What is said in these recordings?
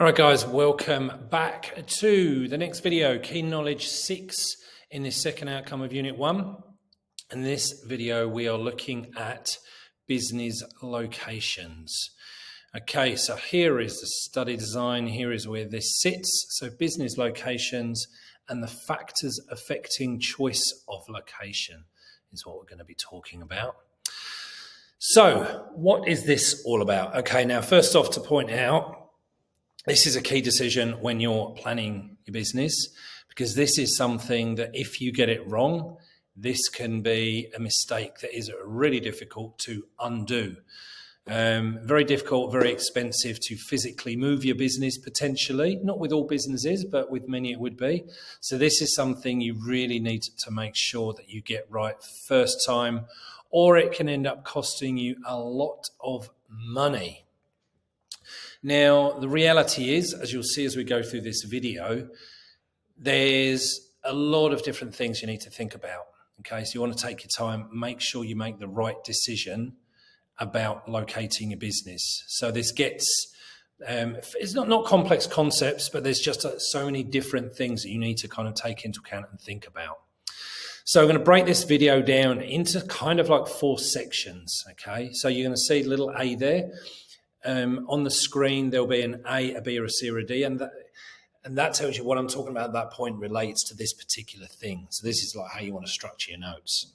All right, guys, welcome back to the next video, Key Knowledge 6 in this second outcome of Unit 1. In this video, we are looking at business locations. Okay, so here is the study design. Here is where this sits. So business locations and the factors affecting choice of location is what we're going to be talking about. So what is this all about? Okay, now first off to point out, this is a key decision when you're planning your business, because this is something that if you get it wrong, this can be a mistake that is really difficult to undo. Very difficult, very expensive to physically move your business potentially, not with all businesses, but with many it would be. So this is something you really need to make sure that you get right first time, or it can end up costing you a lot of money. Now, the reality is, as you'll see as we go through this video, there's a lot of different things you need to think about. Okay, so you want to take your time, make sure you make the right decision about locating your business. So this gets, it's not complex concepts, but there's just so many different things that you need to kind of take into account and think about. So I'm going to break this video down into kind of like 4 sections. Okay, so you're going to see little A there. On the screen, there'll be an A, a B, or a C, or a D, and that tells you what I'm talking about at that point relates to this particular thing. So this is like how you want to structure your notes.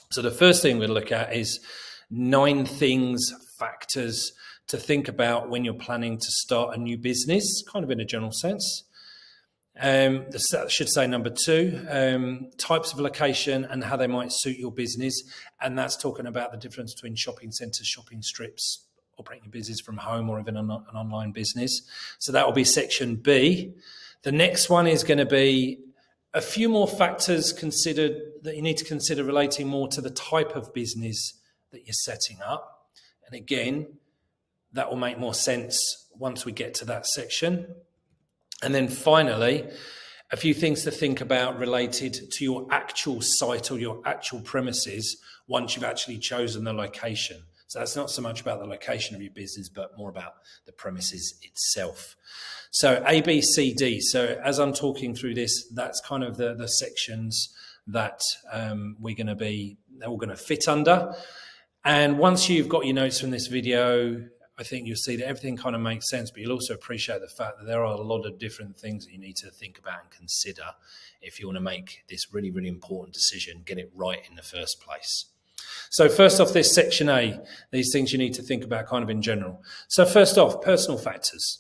So the first thing we're going to look at is 9 things, factors to think about when you're planning to start a new business, kind of in a general sense. That should say number 2, types of location and how they might suit your business. And that's talking about the difference between shopping centres, shopping strips, operating a business from home, or even an online business. So that will be section B. The next one is going to be a few more factors considered that you need to consider relating more to the type of business that you're setting up. And again, that will make more sense once we get to that section. And then finally, a few things to think about related to your actual site or your actual premises once you've actually chosen the location. So that's not so much about the location of your business, but more about the premises itself. So A, B, C, D. So as I'm talking through this, that's kind of the sections that we're going to fit under. And once you've got your notes from this video, I think you'll see that everything kind of makes sense, but you'll also appreciate the fact that there are a lot of different things that you need to think about and consider if you want to make this really, really important decision, get it right in the first place. So first off, this section A, these things you need to think about kind of in general. So first off, personal factors.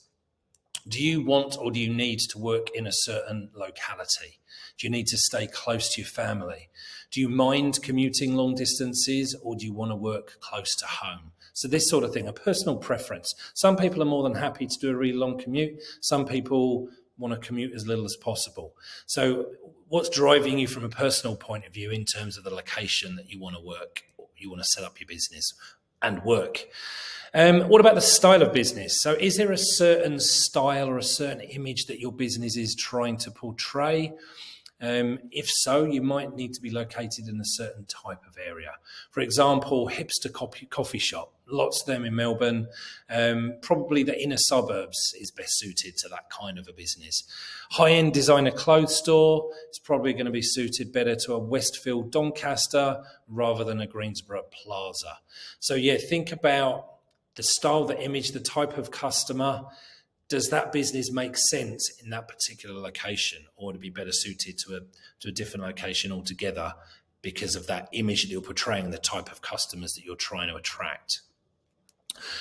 Do you want or do you need to work in a certain locality? Do you need to stay close to your family? Do you mind commuting long distances, or do you want to work close to home? So this sort of thing, a personal preference. Some people are more than happy to do a really long commute. Some people want to commute as little as possible. So what's driving you from a personal point of view in terms of the location that you want to work, or you want to set up your business and work? What about the style of business? So is there a certain style or a certain image that your business is trying to portray? If so, you might need to be located in a certain type of area. For example, hipster coffee shop, lots of them in Melbourne. Probably the inner suburbs is best suited to that kind of a business. High-end designer clothes store is probably going to be suited better to a Westfield Doncaster rather than a Greensboro Plaza. So yeah, think about the style, the image, the type of customer. Does that business make sense in that particular location, or would it be better suited to a different location altogether because of that image that you're portraying and the type of customers that you're trying to attract?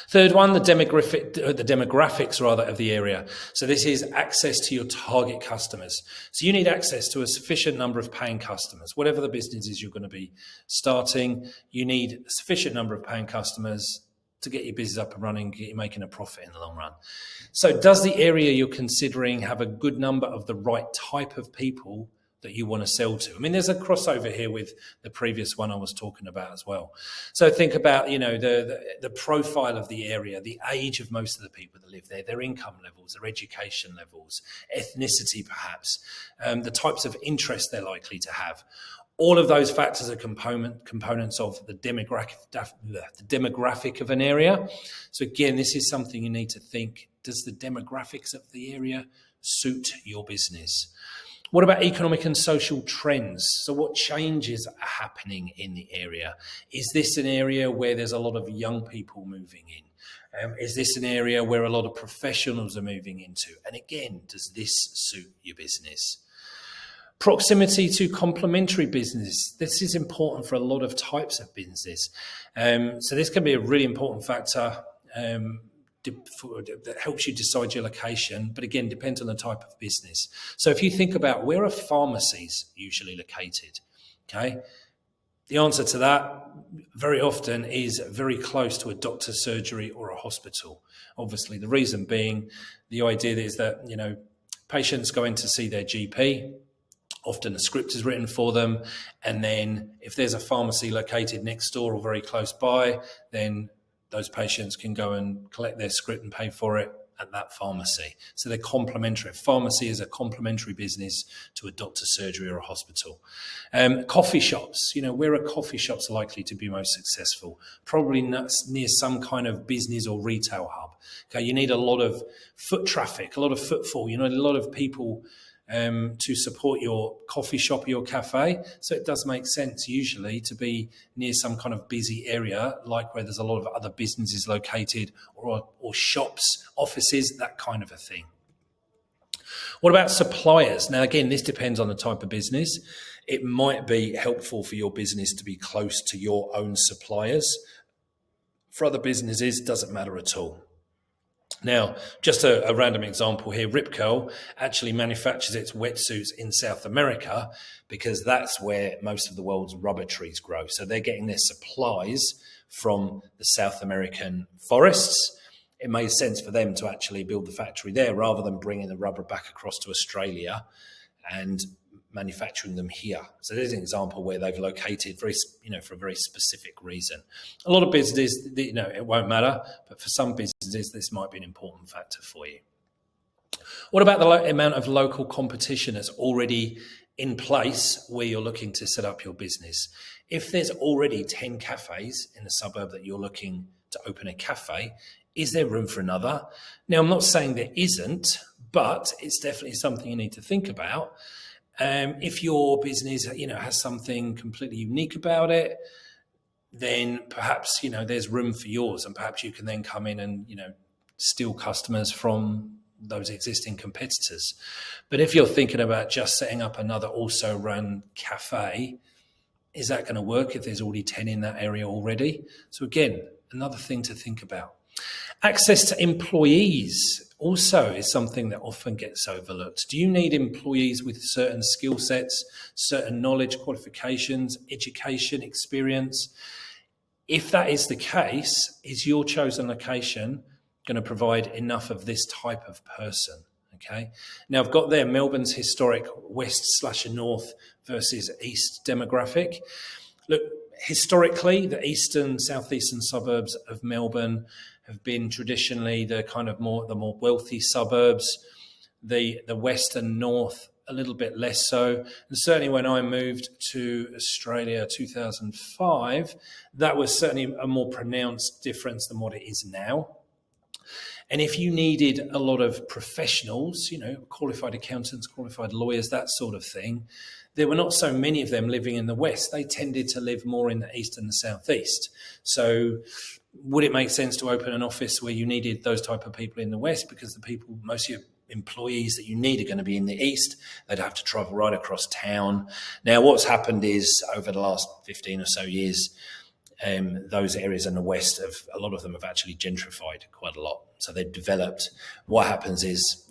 Third one, the demographics of the area. So this is access to your target customers. So you need access to a sufficient number of paying customers. Whatever the business is you're going to be starting, you need a sufficient number of paying customers to get your business up and running, get you making a profit in the long run. So does the area you're considering have a good number of the right type of people that you want to sell to? I mean, there's a crossover here with the previous one I was talking about as well. So think about, the profile of the area, the age of most of the people that live there, their income levels, their education levels, ethnicity perhaps, the types of interests they're likely to have. All of those factors are components of the demographic of an area. So again, this is something you need to think, does the demographics of the area suit your business? What about economic and social trends? So what changes are happening in the area? Is this an area where there's a lot of young people moving in? Is this an area where a lot of professionals are moving into? And again, does this suit your business? Proximity to complementary business. This is important for a lot of types of business. So this can be a really important factor that helps you decide your location, but again, depends on the type of business. So if you think about where are pharmacies usually located, okay? The answer to that very often is very close to a doctor's surgery or a hospital. Obviously, the reason being the idea is that, patients go in to see their GP. Often a script is written for them. And then if there's a pharmacy located next door or very close by, then those patients can go and collect their script and pay for it at that pharmacy. So they're complementary. Pharmacy is a complementary business to a doctor's surgery or a hospital. Coffee shops, where are coffee shops likely to be most successful? Probably near some kind of business or retail hub. Okay, you need a lot of foot traffic, a lot of footfall. You need a lot of people to support your coffee shop or your cafe. So it does make sense usually to be near some kind of busy area, like where there's a lot of other businesses located or shops, offices, that kind of a thing. What about suppliers? Now, again, this depends on the type of business. It might be helpful for your business to be close to your own suppliers. For other businesses, it doesn't matter at all. Now, just a random example here, Rip Curl actually manufactures its wetsuits in South America because that's where most of the world's rubber trees grow. So they're getting their supplies from the South American forests. It made sense for them to actually build the factory there rather than bringing the rubber back across to Australia and manufacturing them here. So there's an example where they've located for a very specific reason. A lot of businesses, it won't matter, but for some businesses, this might be an important factor for you. What about the amount of local competition that's already in place where you're looking to set up your business? If there's already 10 cafes in the suburb that you're looking to open a cafe, is there room for another? Now, I'm not saying there isn't, but it's definitely something you need to think about. If your business, has something completely unique about it, then perhaps, there's room for yours, and perhaps you can then come in and, steal customers from those existing competitors. But if you're thinking about just setting up another also run cafe, is that going to work if there's already 10 in that area already? So again, another thing to think about. Access to employees also is something that often gets overlooked. Do you need employees with certain skill sets, certain knowledge, qualifications, education, experience? If that is the case, is your chosen location going to provide enough of this type of person? Okay. Now I've got there Melbourne's historic west/north versus east demographic. Look, historically, the southeastern suburbs of Melbourne have been traditionally the more wealthy suburbs. The west and north a little bit less so. And certainly when I moved to Australia 2005, that was certainly a more pronounced difference than what it is now. And if you needed a lot of professionals, qualified accountants, qualified lawyers, that sort of thing, there were not so many of them living in the west. They tended to live more in the east and the southeast. So would it make sense to open an office where you needed those type of people in the west? Because most of your employees that you need are going to be in the east. They'd have to travel right across town. Now, what's happened is over the last 15 or so years, those areas in the west, a lot of them have actually gentrified quite a lot. So they've developed. What happens is,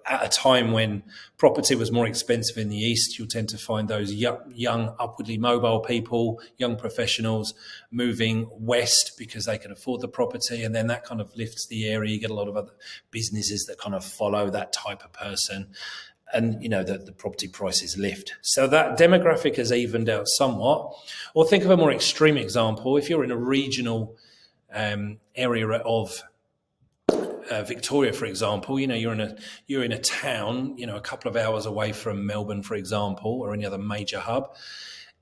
at a time when property was more expensive in the east, you'll tend to find those young, upwardly mobile people, young professionals moving west because they can afford the property. And then that kind of lifts the area. You get a lot of other businesses that kind of follow that type of person. And, the property prices lift. So that demographic has evened out somewhat. Or think of a more extreme example. If you're in a regional area of Victoria, for example, you're in a town, a couple of hours away from Melbourne, for example, or any other major hub.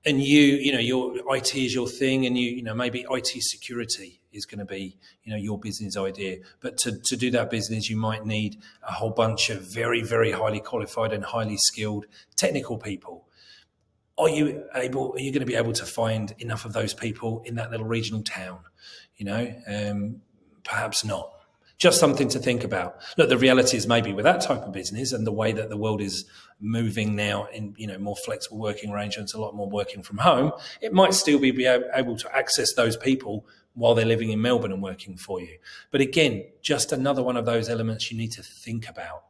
and your IT is your thing, and maybe IT security is going to be your business idea. But to do that business, you might need a whole bunch of very, very highly qualified and highly skilled technical people. Are you going to be able to find enough of those people in that little regional town? Perhaps not. Just something to think about. Look, the reality is maybe with that type of business and the way that the world is moving now in more flexible working arrangements, a lot more working from home, it might still be able to access those people while they're living in Melbourne and working for you. But again, just another one of those elements you need to think about.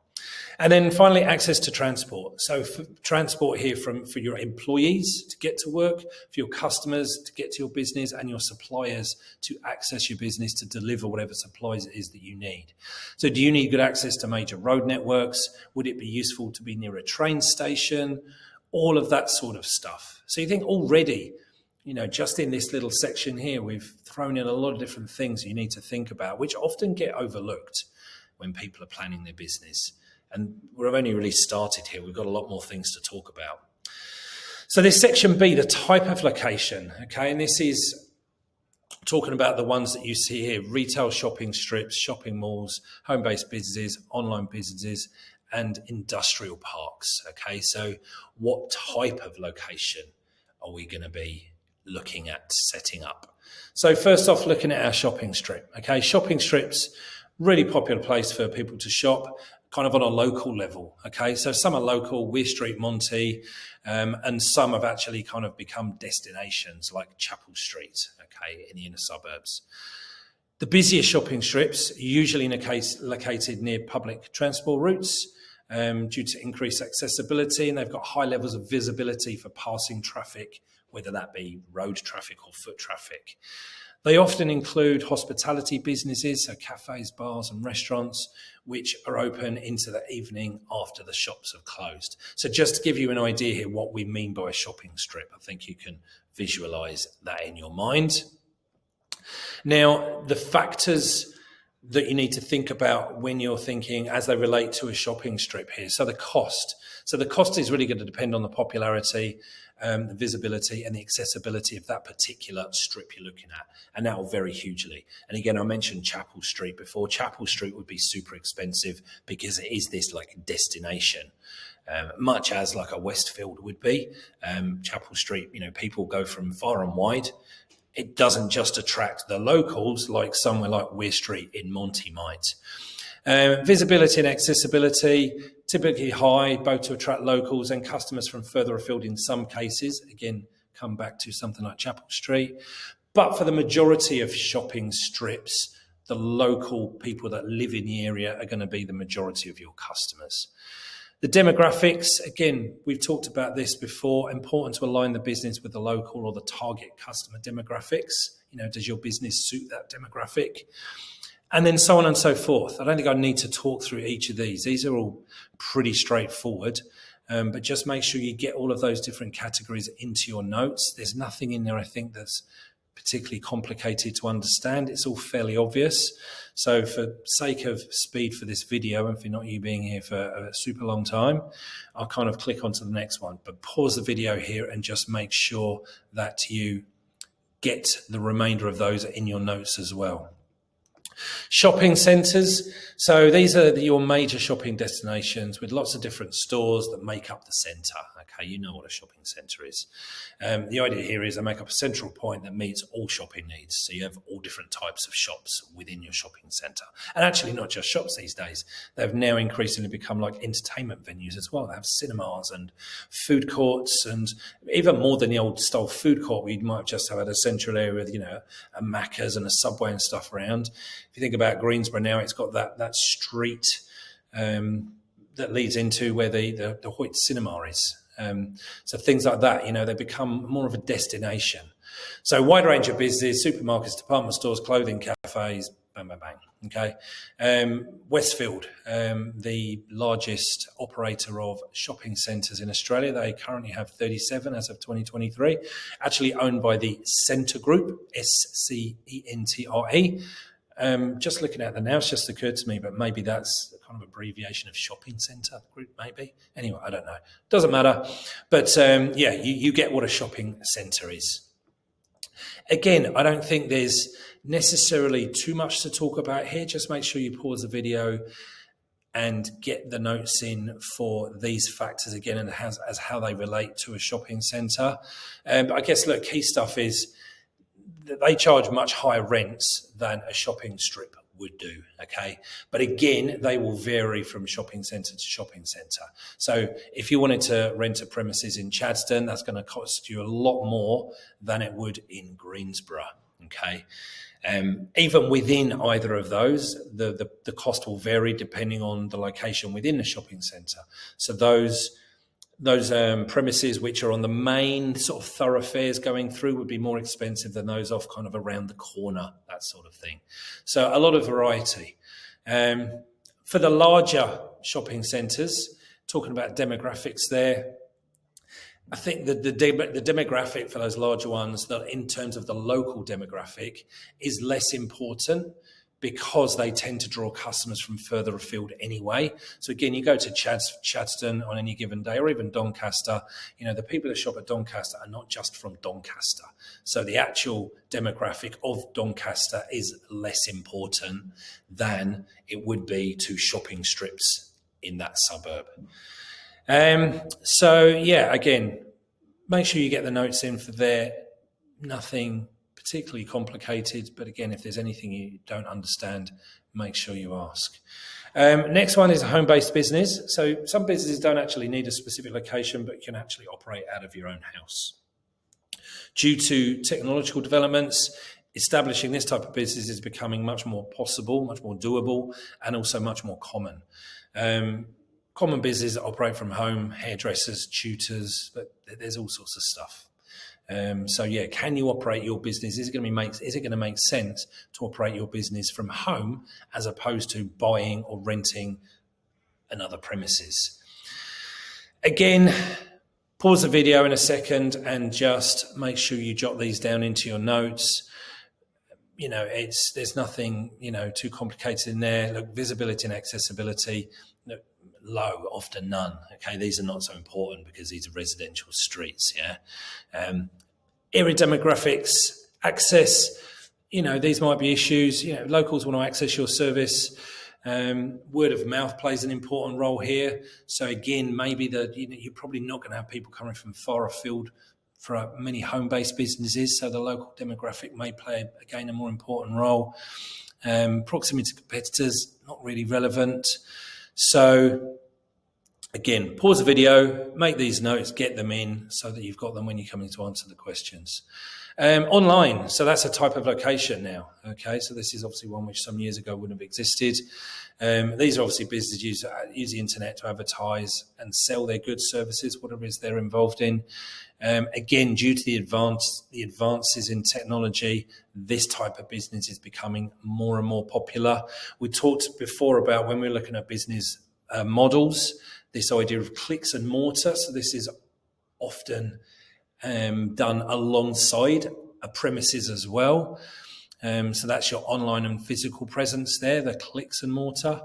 And then finally, access to transport. So for transport here for your employees to get to work, for your customers to get to your business, and your suppliers to access your business to deliver whatever supplies it is that you need. So do you need good access to major road networks? Would it be useful to be near a train station? All of that sort of stuff. So you think already, just in this little section here, we've thrown in a lot of different things you need to think about, which often get overlooked when people are planning their business. And we've only really started here. We've got a lot more things to talk about. So this section B, the type of location, okay? And this is talking about the ones that you see here: retail shopping strips, shopping malls, home-based businesses, online businesses, and industrial parks, okay? So what type of location are we going to be looking at setting up? So first off, looking at our shopping strip, okay? Shopping strips, really popular place for people to shop, kind of on a local level, okay? So some are local, Weir Street, Monty, and some have actually kind of become destinations like Chapel Street, okay, in the inner suburbs. The busiest shopping strips are usually located near public transport routes due to increased accessibility, and they've got high levels of visibility for passing traffic, whether that be road traffic or foot traffic. They often include hospitality businesses, so cafes, bars and restaurants, which are open into the evening after the shops have closed. So just to give you an idea here what we mean by a shopping strip, I think you can visualize that in your mind. Now, the factors that you need to think about when you're thinking as they relate to a shopping strip here. So the cost. So the cost is really going to depend on the popularity, the visibility and the accessibility of that particular strip you're looking at. And that will vary hugely. And again, I mentioned Chapel Street before. Chapel Street would be super expensive because it is this like destination, much as like a Westfield would be. Chapel Street, people go from far and wide. It doesn't just attract the locals like somewhere like Weir Street in Monty might. Visibility and accessibility, typically high, both to attract locals and customers from further afield in some cases. Again, come back to something like Chapel Street. But for the majority of shopping strips, the local people that live in the area are going to be the majority of your customers. The demographics, again, we've talked about this before, important to align the business with the local or the target customer demographics. Does your business suit that demographic? And then so on and so forth. I don't think I need to talk through each of these. These are all pretty straightforward, but just make sure you get all of those different categories into your notes. There's nothing in there, I think, that's particularly complicated to understand. It's all fairly obvious. So for sake of speed for this video, and for not you being here for a super long time, I'll kind of click onto the next one. But pause the video here and just make sure that you get the remainder of those in your notes as well. Shopping centres. So these are your major shopping destinations with lots of different stores that make up the centre. Okay, you know what a shopping centre is. The idea here is they make up a central point that meets all shopping needs. So you have all different types of shops within your shopping centre. And actually not just shops these days. They've now increasingly become like entertainment venues as well. They have cinemas and food courts, and even more than the old style food court where you might just have had a central area with, a Macca's and a Subway and stuff around. If you think about Greensboro now, it's got that street that leads into where the Hoyt Cinema is. So things like that, they become more of a destination. So wide range of business, supermarkets, department stores, clothing, cafes, bang, bang, bang. Okay. Westfield, the largest operator of shopping centres in Australia. They currently have 37 as of 2023, actually owned by the Scentre Group, SCENTRE. Just looking at the now, it's just occurred to me, but maybe that's kind of abbreviation of shopping centre group, maybe. Anyway, I don't know. Doesn't matter. But yeah, you get what a shopping centre is. Again, I don't think there's necessarily too much to talk about here. Just make sure you pause the video and get the notes in for these factors again and as how they relate to a shopping centre. But I guess, look, key stuff is that they charge much higher rents than a shopping strip would do, okay? But again, they will vary from shopping centre to shopping centre. So if you wanted to rent a premises in Chadstone, that's going to cost you a lot more than it would in Greensborough, okay? Even within either of those, the cost will vary depending on the location within the shopping centre. So those premises which are on the main sort of thoroughfares going through would be more expensive than those off kind of around the corner, that sort of thing. So a lot of variety. For the larger shopping centres, talking about demographics there, I think that the demographic for those larger ones, that in terms of the local demographic, is less important because they tend to draw customers from further afield anyway. So again, you go to Chadstone on any given day, or even Doncaster, the people that shop at Doncaster are not just from Doncaster. So the actual demographic of Doncaster is less important than it would be to shopping strips in that suburb. So yeah, again, make sure you get the notes in for there. Nothing particularly complicated, but again, if there's anything you don't understand, make sure you ask. Next one is a home-based business. So some businesses don't actually need a specific location, but you can actually operate out of your own house. Due to technological developments, establishing this type of business is becoming much more possible, much more doable, and also much more common. Common businesses operate from home, hairdressers, tutors, but there's all sorts of stuff. So yeah, can you operate your business? Is it going to make sense to operate your business from home as opposed to buying or renting another premises? Again, pause the video in a second and just make sure you jot these down into your notes. There's nothing, too complicated in there. Look, visibility and accessibility, low, often none. Okay, these are not so important because these are residential streets. Yeah, area demographics, access. These might be issues. Locals want to access your service. Word of mouth plays an important role here. So again, maybe you're probably not going to have people coming from far afield for many home-based businesses. So the local demographic may play again a more important role. Proximity to competitors, not really relevant. So again, pause the video, make these notes, get them in so that you've got them when you're coming to answer the questions. Online, so that's a type of location now. Okay, so this is obviously one which some years ago wouldn't have existed. These are obviously businesses use the internet to advertise and sell their goods, services, whatever it is they're involved in. Again, due to the advances in technology, this type of business is becoming more and more popular. We talked before about when we're looking at business models, this idea of clicks and mortar. So this is often done alongside a premises as well. So that's your online and physical presence there, the clicks and mortar.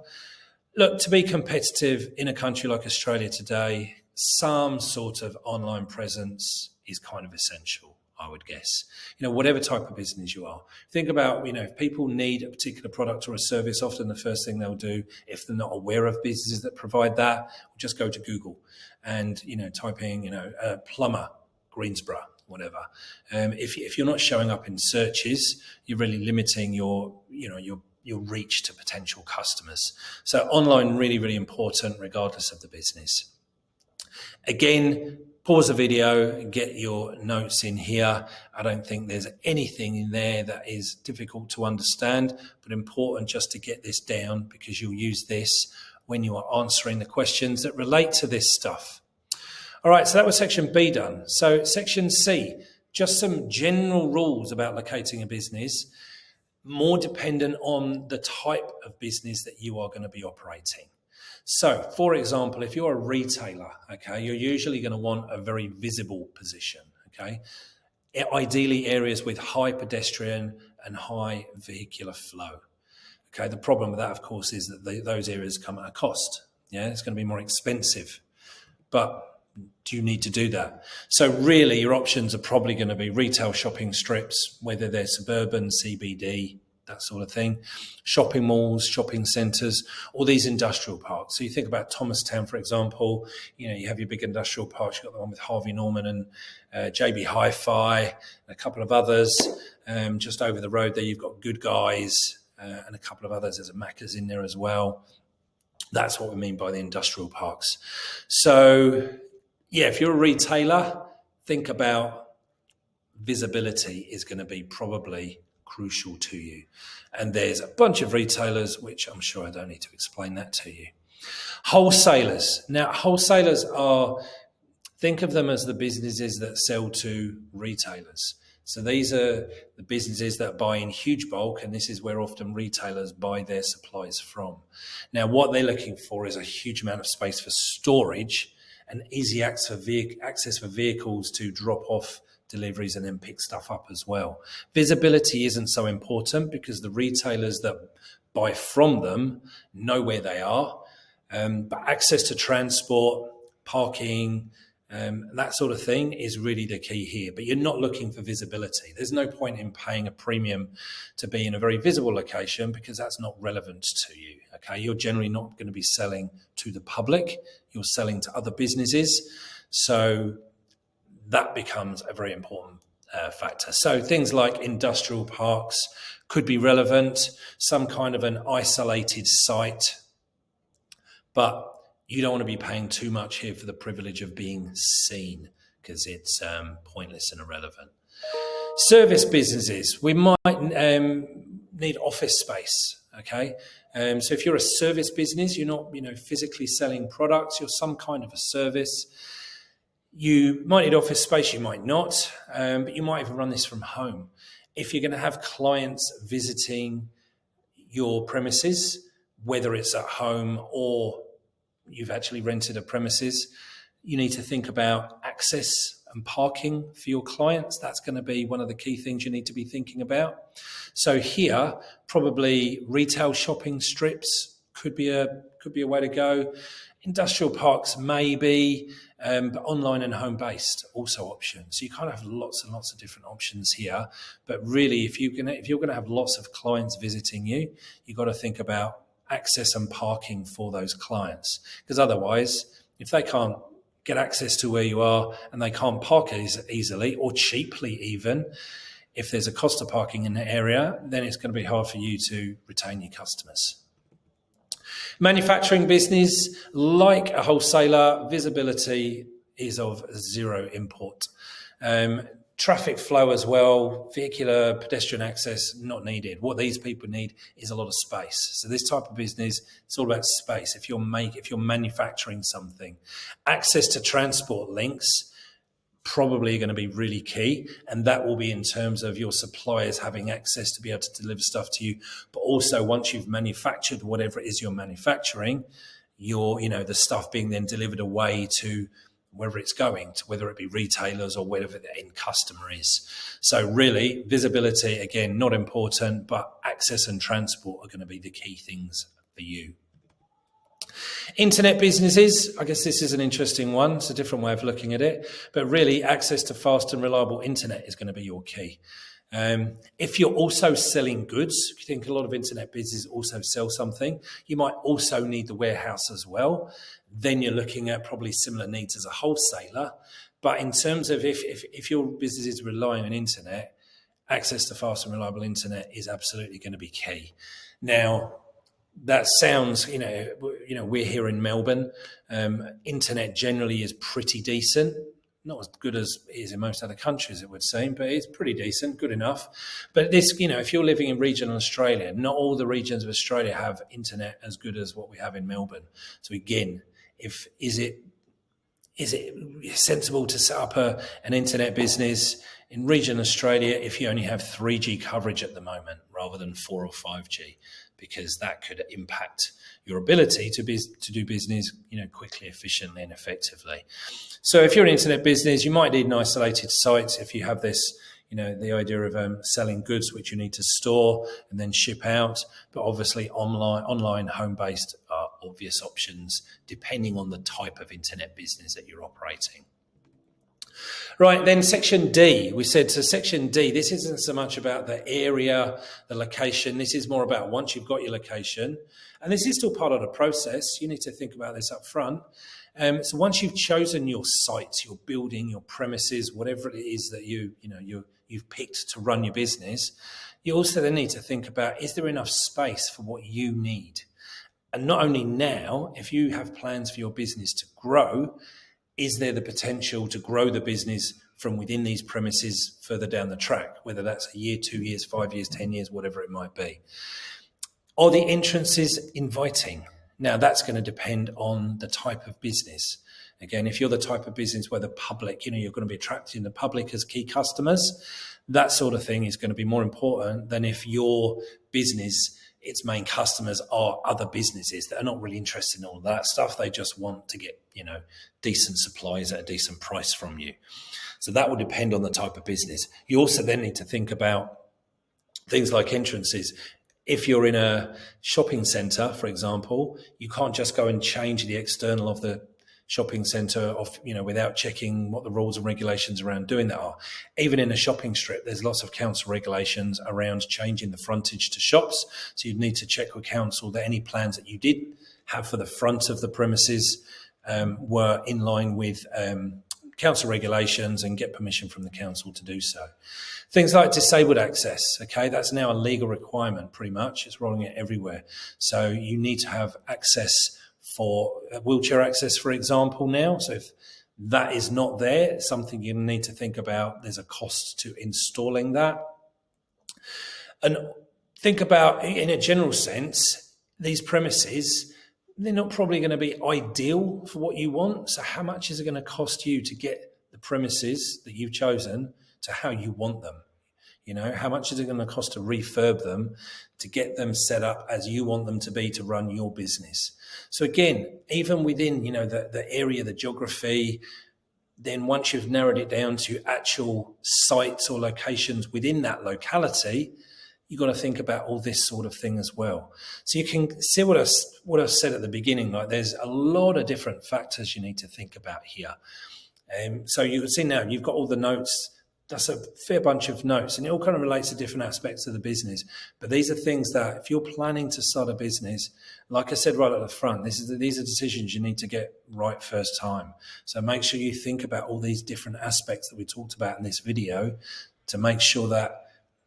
Look, to be competitive in a country like Australia today, some sort of online presence is kind of essential, I would guess. Whatever type of business you are. Think about, if people need a particular product or a service, often the first thing they'll do, if they're not aware of businesses that provide that, will just go to Google and, type in, plumber, Greensborough, whatever. If you're not showing up in searches, you're really limiting your reach to potential customers. So online, really, really important regardless of the business. Again, pause the video and get your notes in here. I don't think there's anything in there that is difficult to understand, but important just to get this down because you'll use this when you are answering the questions that relate to this stuff. All right, so that was section B done. So section C, just some general rules about locating a business, more dependent on the type of business that you are going to be operating. So, for example, if you're a retailer, okay, you're usually going to want a very visible position, okay? Ideally areas with high pedestrian and high vehicular flow. Okay, the problem with that, of course, is that those areas come at a cost. Yeah, it's going to be more expensive. But do you need to do that? So really, your options are probably going to be retail shopping strips, whether they're suburban, CBD, that sort of thing, shopping malls, shopping centres, or these industrial parks. So you think about Thomastown, for example, you have your big industrial parks. You've got the one with Harvey Norman and JB Hi-Fi, and a couple of others. Just over the road there, you've got Good Guys and a couple of others. There's a Macca's in there as well. That's what we mean by the industrial parks. So, yeah, if you're a retailer, think about visibility is going to be probably crucial to you. And there's a bunch of retailers, which I'm sure I don't need to explain that to you. Wholesalers. Now, wholesalers think of them as the businesses that sell to retailers. So these are the businesses that buy in huge bulk, and this is where often retailers buy their supplies from. Now, what they're looking for is a huge amount of space for storage and easy access for vehicles to drop off deliveries and then pick stuff up as well. Visibility isn't so important because the retailers that buy from them know where they are, but access to transport, parking, that sort of thing is really the key here. But you're not looking for visibility. There's no point in paying a premium to be in a very visible location because that's not relevant to you. Okay, you're generally not going to be selling to the public. You're selling to other businesses. So that becomes a very important factor. So things like industrial parks could be relevant, some kind of an isolated site, but you don't want to be paying too much here for the privilege of being seen because it's pointless and irrelevant. Service businesses, we might need office space, okay? So if you're a service business, you're not physically selling products, you're some kind of a service. You might need office space, you might not, but you might even run this from home. If you're going to have clients visiting your premises, whether it's at home or you've actually rented a premises, you need to think about access and parking for your clients. That's going to be one of the key things you need to be thinking about. So here, probably retail shopping strips could be a way to go. Industrial parks maybe, but online and home-based also options. So you kind of have lots and lots of different options here. But really, if you're going to have lots of clients visiting you, you've got to think about access and parking for those clients, because otherwise, if they can't get access to where you are and they can't park easily or cheaply even, if there's a cost of parking in the area, then it's going to be hard for you to retain your customers. Manufacturing business, like a wholesaler, visibility is of zero import. Traffic flow as well, vehicular, pedestrian access, not needed. What these people need is a lot of space. So this type of business, it's all about space. If you're manufacturing something, access to transport links probably going to be really key, and that will be in terms of your suppliers having access to be able to deliver stuff to you. But also, once you've manufactured whatever it is you're manufacturing, the stuff being then delivered away to wherever it's going to, whether it be retailers or whatever the end customer is. So really, visibility, again, not important, but access and transport are going to be the key things for you. Internet businesses, I guess this is an interesting one. It's a different way of looking at it, but really access to fast and reliable internet is going to be your key. If you're also selling goods, if you think a lot of internet businesses also sell something, you might also need the warehouse as well. Then you're looking at probably similar needs as a wholesaler. But in terms of if your business is relying on internet, access to fast and reliable internet is absolutely going to be key. Now, that sounds, we're here in Melbourne. Internet generally is pretty decent. Not as good as it is in most other countries, it would seem, but it's pretty decent, good enough. But this, if you're living in regional Australia, not all the regions of Australia have internet as good as what we have in Melbourne. So again, is it sensible to set up an internet business in regional Australia if you only have 3G coverage at the moment rather than 4 or 5G? Because that could impact your ability to do business, quickly, efficiently, and effectively. So if you're an internet business, you might need an isolated site if you have this, the idea of selling goods which you need to store and then ship out. But obviously online home-based are obvious options depending on the type of internet business that you're operating. Right, then section D, we said, so section D, this isn't so much about the area, the location, this is more about once you've got your location, and this is still part of the process, you need to think about this up front. So once you've chosen your site, your building, your premises, whatever it is that you've picked to run your business, you also then need to think about, is there enough space for what you need? And not only now, if you have plans for your business to grow, is there the potential to grow the business from within these premises further down the track, whether that's a year, 2 years, 5 years, 10 years, whatever it might be? Are the entrances inviting? Now, that's going to depend on the type of business. Again, if you're the type of business where the public, you're going to be attracting the public as key customers, that sort of thing is going to be more important than if your business, its main customers are other businesses that are not really interested in all of that stuff. They just want to get, decent supplies at a decent price from you. So that will depend on the type of business. You also then need to think about things like entrances. If you're in a shopping centre, for example, you can't just go and change the external of the shopping centre without checking what the rules and regulations around doing that are. Even in a shopping strip, there's lots of council regulations around changing the frontage to shops. So you'd need to check with council that any plans that you did have for the front of the premises were in line with council regulations and get permission from the council to do so. Things like disabled access, okay, that's now a legal requirement pretty much. It's rolling it everywhere. So you need to have access for wheelchair access, for example, now. So if that is not there, it's something you need to think about. There's a cost to installing that. And think about, in a general sense, these premises, they're not probably going to be ideal for what you want. So how much is it going to cost you to get the premises that you've chosen to how you want them? How much is it going to cost to refurb them, to get them set up as you want them to be to run your business? So again, even within, the area, the geography, then once you've narrowed it down to actual sites or locations within that locality, you've got to think about all this sort of thing as well. So you can see what I said at the beginning, like there's a lot of different factors you need to think about here. So you can see now you've got all the notes. That's a fair bunch of notes, and it all kind of relates to different aspects of the business. But these are things that if you're planning to start a business, like I said right at the front, these are decisions you need to get right first time. So make sure you think about all these different aspects that we talked about in this video to make sure that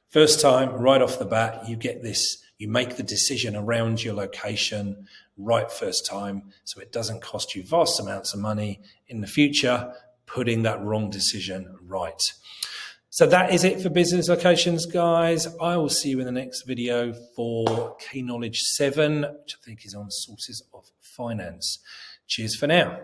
first time, right off the bat, you make the decision around your location right first time, so it doesn't cost you vast amounts of money in the future putting that wrong decision right. So that is it for business locations, guys. I will see you in the next video for Key Knowledge 7, which I think is on sources of finance. Cheers for now.